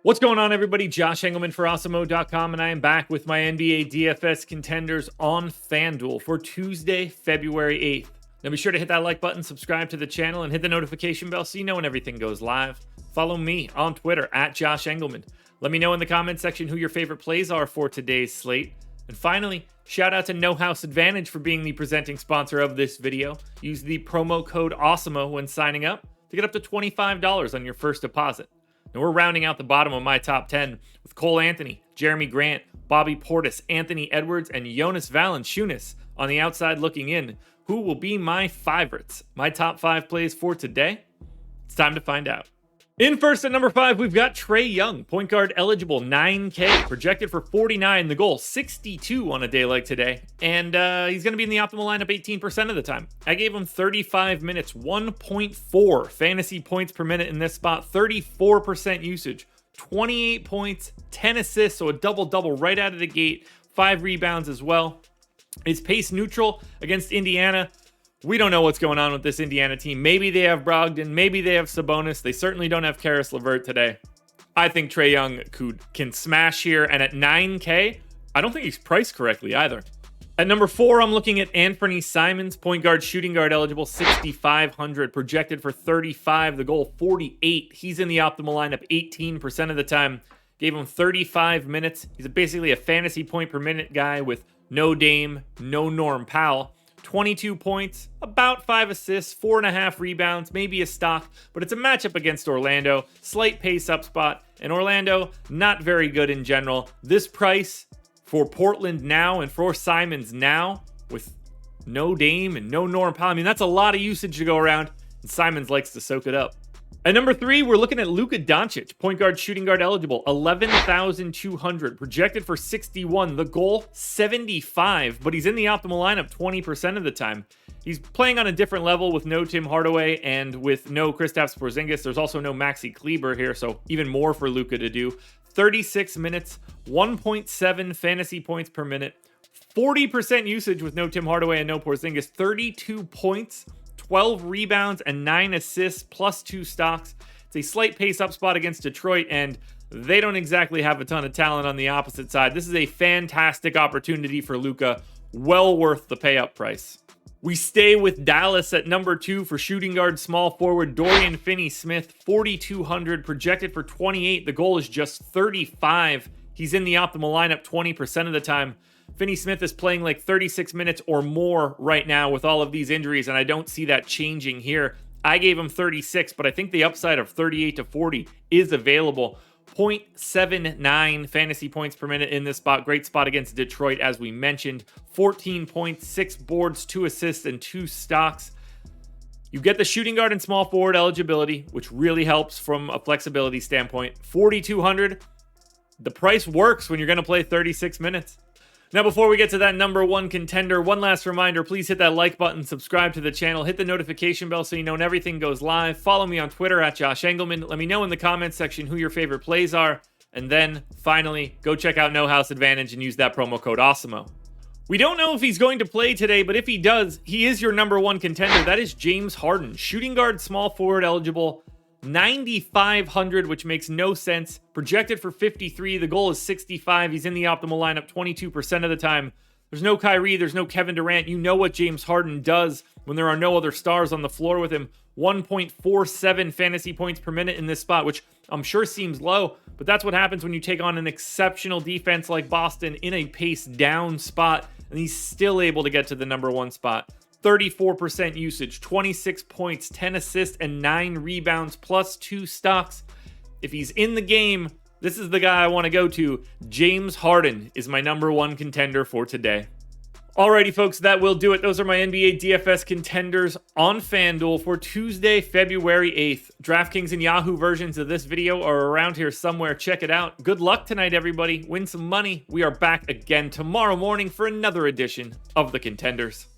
What's going on, everybody? Josh Engleman for Awesemo.com, and I am back with my NBA DFS contenders on FanDuel for Tuesday, February 8th. Now be sure to hit that like button, subscribe to the channel, and hit the notification bell so you know when everything goes live. Follow me on Twitter at Josh Engleman. Let me know in the comment section who your favorite plays are for today's slate. And finally, shout out to No House Advantage for being the presenting sponsor of this video. Use the promo code Awesemo when signing up to get up to $25 on your first deposit. And we're rounding out the bottom of my top 10 with Cole Anthony, Jeremy Grant, Bobby Portis, Anthony Edwards, and Jonas Valanciunas on the outside looking in. Who will be my favorites? My top 5 plays for today? It's time to find out. In first at number 5, we've got Trae Young, point guard eligible, 9K, projected for 49. The goal, 62 on a day like today. And he's going to be in the optimal lineup 18% of the time. I gave him 35 minutes, 1.4 fantasy points per minute in this spot, 34% usage, 28 points, 10 assists, so a double-double right out of the gate, 5 rebounds as well. It's pace neutral against Indiana. We don't know what's going on with this Indiana team. Maybe they have Brogdon. Maybe they have Sabonis. They certainly don't have Karis LeVert today. I think Trae Young can smash here. And at 9K, I don't think he's priced correctly either. At number 4, I'm looking at Anthony Simons, point guard, shooting guard eligible, 6,500, projected for 35. The goal, 48. He's in the optimal lineup 18% of the time. Gave him 35 minutes. He's basically a fantasy point per minute guy with no Dame, no Norm Powell. 22 points, about 5 assists, 4.5 rebounds, maybe a stock, but it's a matchup against Orlando. Slight pace up spot, and Orlando, not very good in general. This price for Portland now and for Simons now, with no Dame and no Norm Powell, I mean, that's a lot of usage to go around, and Simons likes to soak it up. At number 3, we're looking at Luka Doncic, point guard, shooting guard eligible, 11,200, projected for 61. The goal, 75, but he's in the optimal lineup 20% of the time. He's playing on a different level with no Tim Hardaway and with no Kristaps Porzingis. There's also no Maxi Kleber here, so even more for Luka to do. 36 minutes, 1.7 fantasy points per minute, 40% usage with no Tim Hardaway and no Porzingis, 32 points, 12 rebounds and 9 assists plus 2 stocks. It's a slight pace up spot against Detroit, and they don't exactly have a ton of talent on the opposite side. This is a fantastic opportunity for Luka, well worth the pay up price. We stay with Dallas at number 2 for shooting guard small forward Dorian Finney-Smith, 4,200, projected for 28. The goal is just 35. He's in the optimal lineup 20% of the time. Finney-Smith is playing like 36 minutes or more right now with all of these injuries, and I don't see that changing here. I gave him 36, but I think the upside of 38 to 40 is available. 0.79 fantasy points per minute in this spot. Great spot against Detroit, as we mentioned. 14 points, 6 boards, 2 assists, and 2 stocks. You get the shooting guard and small forward eligibility, which really helps from a flexibility standpoint. 4,200. The price works when you're going to play 36 minutes. Now, before we get to that number 1 contender, one last reminder, please hit that like button, subscribe to the channel, hit the notification bell so you know when everything goes live. Follow me on Twitter at Josh Engleman. Let me know in the comments section who your favorite plays are. And then, finally, go check out No House Advantage and use that promo code Awesemo. We don't know if he's going to play today, but if he does, he is your number 1 contender. That is James Harden, shooting guard, small forward eligible, 9,500, which makes no sense. Projected for 53. The goal is 65. He's in the optimal lineup 22% of the time. There's no Kyrie. There's no Kevin Durant. You know what James Harden does when there are no other stars on the floor with him. 1.47 fantasy points per minute in this spot, which I'm sure seems low, but that's what happens when you take on an exceptional defense like Boston in a pace down spot, and he's still able to get to the number 1 spot. 34% usage, 26 points, 10 assists, and 9 rebounds, plus 2 stocks. If he's in the game, this is the guy I want to go to. James Harden is my number 1 contender for today. Alrighty, folks, that will do it. Those are my NBA DFS contenders on FanDuel for Tuesday, February 8th. DraftKings and Yahoo versions of this video are around here somewhere. Check it out. Good luck tonight, everybody. Win some money. We are back again tomorrow morning for another edition of the Contenders.